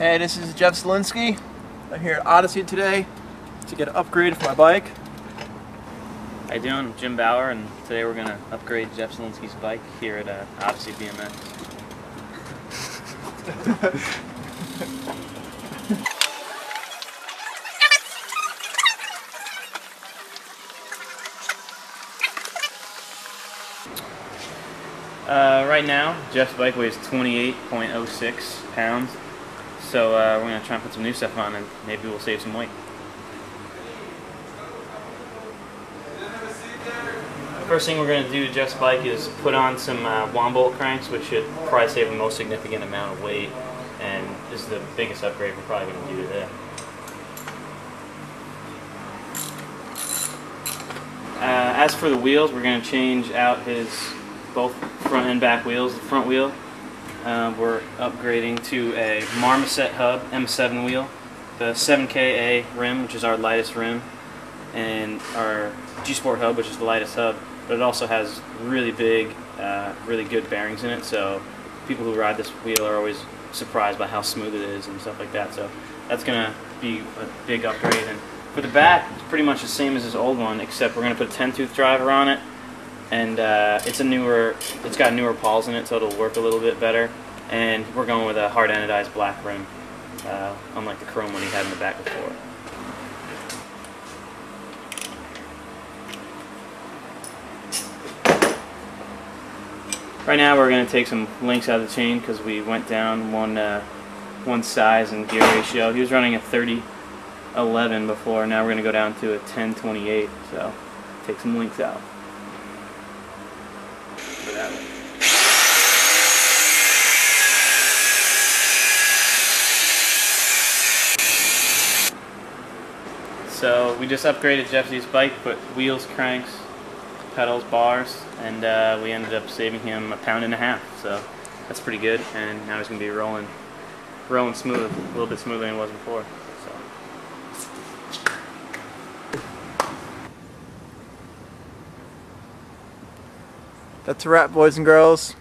Hey, this is Jeff Zielinski. I'm here at Odyssey today to get an upgrade for my bike. How you doing? I'm Jim Bauer, and today we're going to upgrade Jeff Zielinski's bike here at Odyssey BMX. Right now, Jeff's bike weighs 28.06 pounds, so we're going to try and put some new stuff on and maybe we'll save some weight. First thing we're going to do to Jeff's bike is put on some Wombolt cranks, which should probably save the most significant amount of weight, and this is the biggest upgrade we're probably going to do today. As for the wheels, we're going to change out his both front and back wheels. The front wheel, we're upgrading to a Marmoset Hub M7 wheel, the 7KA rim, which is our lightest rim, and our G-Sport hub, which is the lightest hub, but it also has really big, really good bearings in it, so people who ride this wheel are always surprised by how smooth it is and stuff like that, so that's going to be a big upgrade. And for the back, it's pretty much the same as this old one, except we're going to put a 10-tooth driver on it, and it's got newer pawls in it, so it'll work a little bit better. And we're going with a hard anodized black rim, unlike the chrome one he had in the back before. Right now we're going to take some links out of the chain because we went down one size and gear ratio. He was running a 30-11 before, now we're going to go down to a 10-28, so take some links out. So we just upgraded Jeff's bike, put wheels, cranks, pedals, bars, and we ended up saving him 1.5 pounds, so that's pretty good. And now he's going to be rolling smooth, a little bit smoother than it was before. So. That's a wrap, boys and girls.